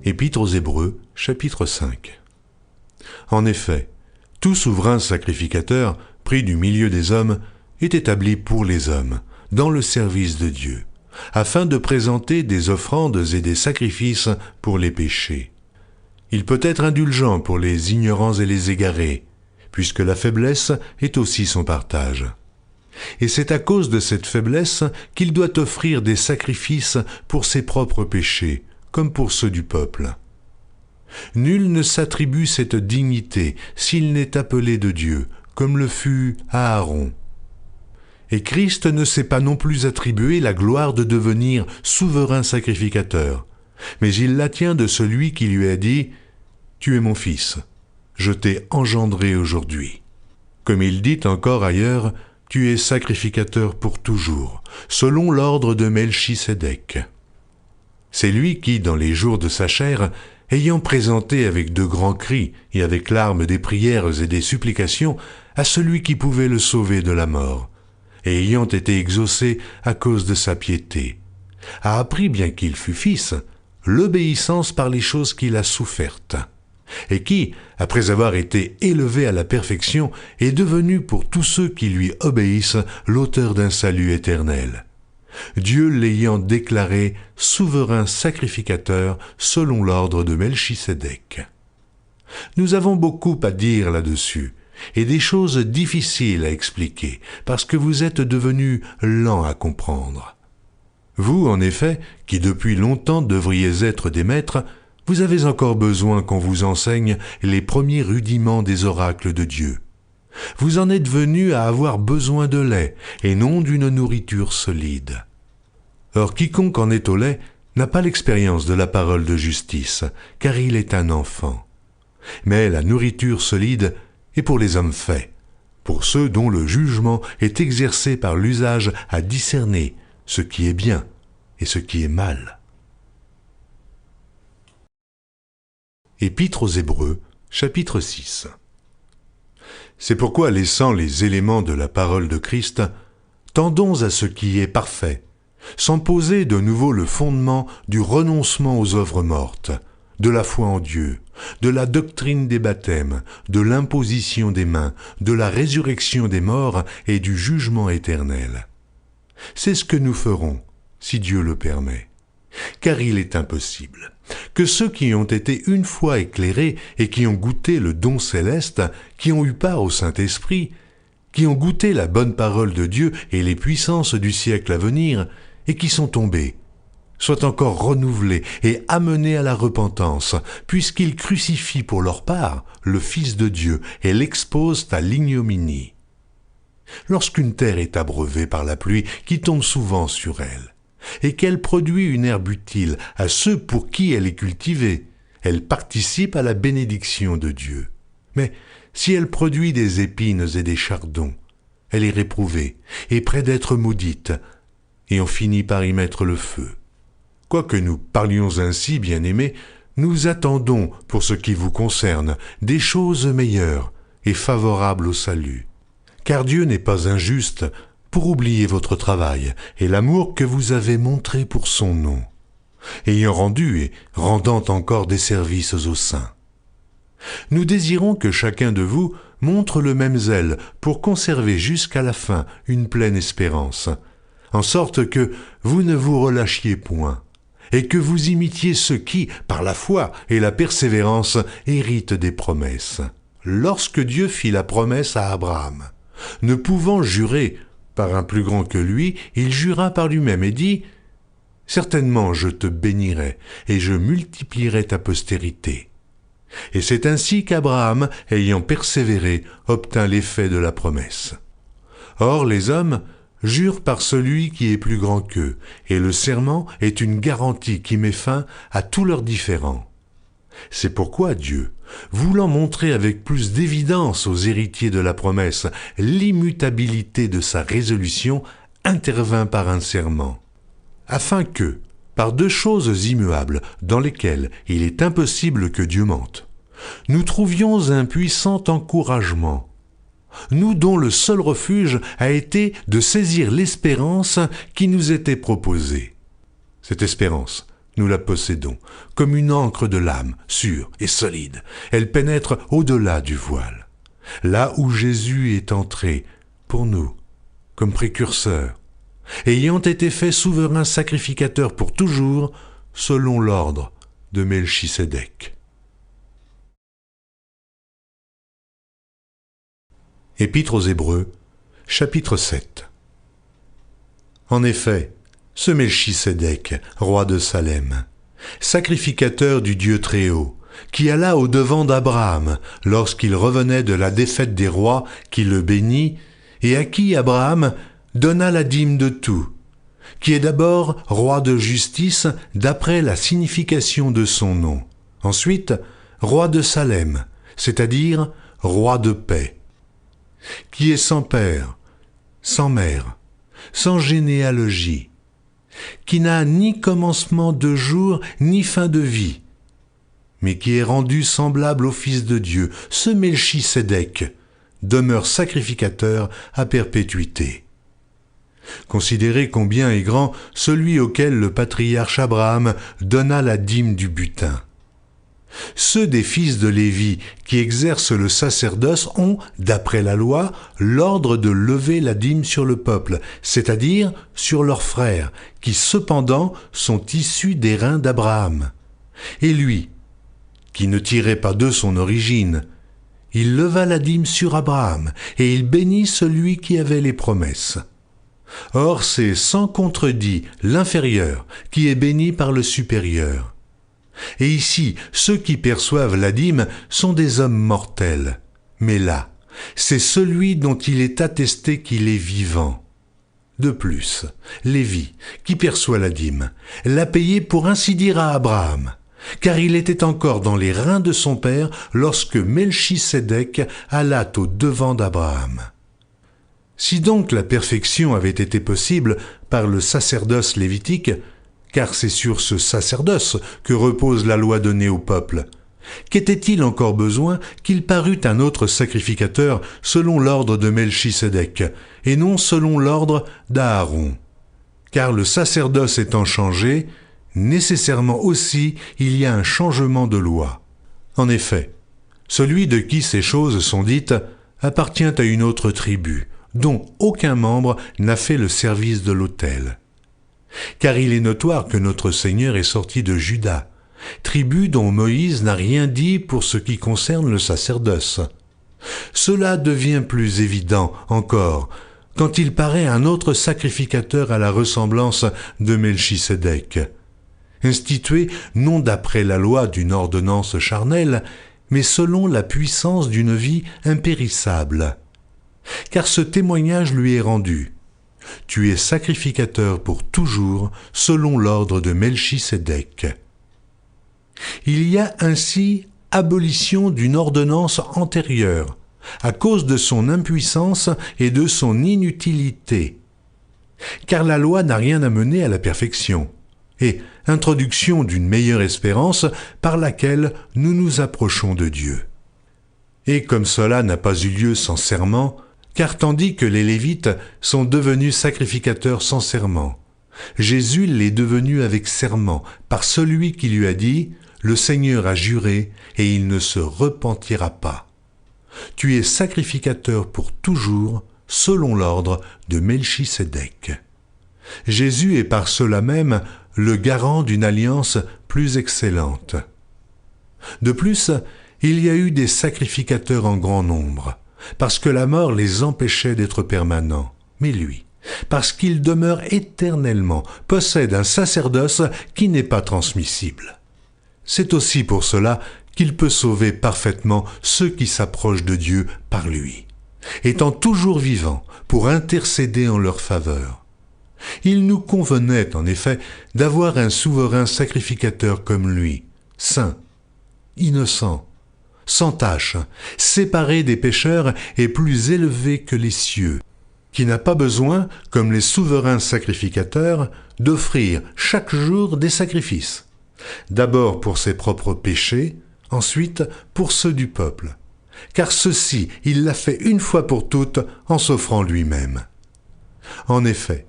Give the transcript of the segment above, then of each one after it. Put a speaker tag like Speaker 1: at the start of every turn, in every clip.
Speaker 1: Épître aux Hébreux, chapitre 5. En effet, tout souverain sacrificateur, pris du milieu des hommes, est établi pour les hommes, dans le service de Dieu, afin de présenter des offrandes et des sacrifices pour les péchés. Il peut être indulgent pour les ignorants et les égarés, puisque la faiblesse est aussi son partage. Et c'est à cause de cette faiblesse qu'il doit offrir des sacrifices pour ses propres péchés, comme pour ceux du peuple. Nul ne s'attribue cette dignité s'il n'est appelé de Dieu, comme le fut Aaron. Et Christ ne s'est pas non plus attribué la gloire de devenir souverain sacrificateur, mais il la tient de celui qui lui a dit « Tu es mon fils, je t'ai engendré aujourd'hui ». Comme il dit encore ailleurs « Tu es sacrificateur pour toujours, selon l'ordre de Melchisédek ». C'est lui qui, dans les jours de sa chair, ayant présenté avec de grands cris et avec larmes des prières et des supplications à celui qui pouvait le sauver de la mort, et ayant été exaucé à cause de sa piété, a appris, bien qu'il fût fils, l'obéissance par les choses qu'il a souffertes, et qui, après avoir été élevé à la perfection, est devenu pour tous ceux qui lui obéissent l'auteur d'un salut éternel. Dieu l'ayant déclaré souverain sacrificateur selon l'ordre de Melchisédek. Nous avons beaucoup à dire là-dessus, et des choses difficiles à expliquer, parce que vous êtes devenus lents à comprendre. Vous, en effet, qui depuis longtemps devriez être des maîtres, vous avez encore besoin qu'on vous enseigne les premiers rudiments des oracles de Dieu. Vous en êtes venus à avoir besoin de lait, et non d'une nourriture solide. Or quiconque en est au lait n'a pas l'expérience de la parole de justice, car il est un enfant. Mais la nourriture solide est pour les hommes faits, pour ceux dont le jugement est exercé par l'usage à discerner ce qui est bien et ce qui est mal. Épître aux Hébreux, chapitre 6. C'est pourquoi, laissant les éléments de la parole de Christ, tendons à ce qui est parfait, sans poser de nouveau le fondement du renoncement aux œuvres mortes, de la foi en Dieu, de la doctrine des baptêmes, de l'imposition des mains, de la résurrection des morts et du jugement éternel. C'est ce que nous ferons, si Dieu le permet. Car il est impossible que ceux qui ont été une fois éclairés et qui ont goûté le don céleste, qui ont eu part au Saint-Esprit, qui ont goûté la bonne parole de Dieu et les puissances du siècle à venir, et qui sont tombés, soient encore renouvelés et amenés à la repentance, puisqu'ils crucifient pour leur part le Fils de Dieu et l'exposent à l'ignominie. Lorsqu'une terre est abreuvée par la pluie qui tombe souvent sur elle, et qu'elle produit une herbe utile à ceux pour qui elle est cultivée, elle participe à la bénédiction de Dieu. Mais si elle produit des épines et des chardons, elle est réprouvée et près d'être maudite, et on finit par y mettre le feu. Quoique nous parlions ainsi, bien-aimés, nous attendons, pour ce qui vous concerne, des choses meilleures et favorables au salut. Car Dieu n'est pas injuste pour oublier votre travail et l'amour que vous avez montré pour son nom, ayant rendu et rendant encore des services aux saints. Nous désirons que chacun de vous montre le même zèle pour conserver jusqu'à la fin une pleine espérance, en sorte que vous ne vous relâchiez point, et que vous imitiez ceux qui, par la foi et la persévérance, héritent des promesses. Lorsque Dieu fit la promesse à Abraham, ne pouvant jurer par un plus grand que lui, il jura par lui-même et dit « Certainement je te bénirai, et je multiplierai ta postérité. » Et c'est ainsi qu'Abraham, ayant persévéré, obtint l'effet de la promesse. Or les hommes jurent par celui qui est plus grand qu'eux, et le serment est une garantie qui met fin à tous leurs différends. C'est pourquoi Dieu, voulant montrer avec plus d'évidence aux héritiers de la promesse l'immutabilité de sa résolution, intervint par un serment, afin que, par deux choses immuables dans lesquelles il est impossible que Dieu mente, nous trouvions un puissant encouragement, nous dont le seul refuge a été de saisir l'espérance qui nous était proposée. Cette espérance, nous la possédons, comme une ancre de l'âme, sûre et solide. Elle pénètre au-delà du voile. Là où Jésus est entré, pour nous, comme précurseur, ayant été fait souverain sacrificateur pour toujours, selon l'ordre de Melchisédek. Épître aux Hébreux, chapitre 7. En effet, ce Melchisédek, roi de Salem, sacrificateur du Dieu Très-Haut, qui alla au-devant d'Abraham lorsqu'il revenait de la défaite des rois, qui le bénit, et à qui Abraham donna la dîme de tout, qui est d'abord roi de justice d'après la signification de son nom, ensuite roi de Salem, c'est-à-dire roi de paix, qui est sans père, sans mère, sans généalogie, qui n'a ni commencement de jour ni fin de vie, mais qui est rendu semblable au Fils de Dieu, ce Melchisédek, demeure sacrificateur à perpétuité. Considérez combien est grand celui auquel le patriarche Abraham donna la dîme du butin. Ceux des fils de Lévi qui exercent le sacerdoce ont, d'après la loi, l'ordre de lever la dîme sur le peuple, c'est-à-dire sur leurs frères, qui cependant sont issus des reins d'Abraham. Et lui, qui ne tirait pas d'eux son origine, il leva la dîme sur Abraham, et il bénit celui qui avait les promesses. Or c'est sans contredit l'inférieur qui est béni par le supérieur. Et ici, ceux qui perçoivent la dîme sont des hommes mortels. Mais là, c'est celui dont il est attesté qu'il est vivant. De plus, Lévi, qui perçoit la dîme, l'a payée pour ainsi dire à Abraham, car il était encore dans les reins de son père lorsque Melchisédek alla au devant d'Abraham. Si donc la perfection avait été possible par le sacerdoce lévitique, car c'est sur ce sacerdoce que repose la loi donnée au peuple, qu'était-il encore besoin qu'il parût un autre sacrificateur selon l'ordre de Melchisédek, et non selon l'ordre d'Aaron? Car le sacerdoce étant changé, nécessairement aussi il y a un changement de loi. En effet, celui de qui ces choses sont dites appartient à une autre tribu, dont aucun membre n'a fait le service de l'autel. Car il est notoire que notre Seigneur est sorti de Juda, tribu dont Moïse n'a rien dit pour ce qui concerne le sacerdoce. Cela devient plus évident encore quand il paraît un autre sacrificateur à la ressemblance de Melchisédek, institué non d'après la loi d'une ordonnance charnelle, mais selon la puissance d'une vie impérissable. Car ce témoignage lui est rendu. Tu es sacrificateur pour toujours, selon l'ordre de Melchisédek. Il y a ainsi abolition d'une ordonnance antérieure, à cause de son impuissance et de son inutilité. Car la loi n'a rien amené à la perfection, et introduction d'une meilleure espérance par laquelle nous nous approchons de Dieu. Et comme cela n'a pas eu lieu sans serment, car tandis que les Lévites sont devenus sacrificateurs sans serment, Jésus l'est devenu avec serment par celui qui lui a dit « Le Seigneur a juré et il ne se repentira pas. Tu es sacrificateur pour toujours, selon l'ordre de Melchisédek. » Jésus est par cela même le garant d'une alliance plus excellente. De plus, il y a eu des sacrificateurs en grand nombre, parce que la mort les empêchait d'être permanents. Mais lui, parce qu'il demeure éternellement, possède un sacerdoce qui n'est pas transmissible. C'est aussi pour cela qu'il peut sauver parfaitement ceux qui s'approchent de Dieu par lui, étant toujours vivant pour intercéder en leur faveur. Il nous convenait, en effet, d'avoir un souverain sacrificateur comme lui, saint, innocent, sans tache, séparé des pécheurs et plus élevé que les cieux, qui n'a pas besoin, comme les souverains sacrificateurs, d'offrir chaque jour des sacrifices, d'abord pour ses propres péchés, ensuite pour ceux du peuple, car ceci il l'a fait une fois pour toutes en s'offrant lui-même. En effet,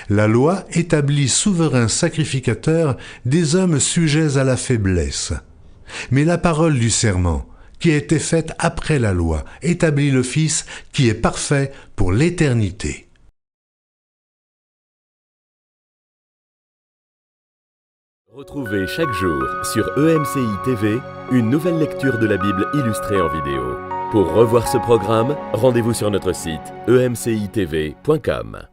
Speaker 1: La loi établit souverain sacrificateur des hommes sujets à la faiblesse. Mais la parole du serment, qui a été faite après la loi, établit le Fils qui est parfait pour l'éternité.
Speaker 2: Retrouvez chaque jour sur EMCI TV une nouvelle lecture de la Bible illustrée en vidéo. Pour revoir ce programme, rendez-vous sur notre site emcitv.com.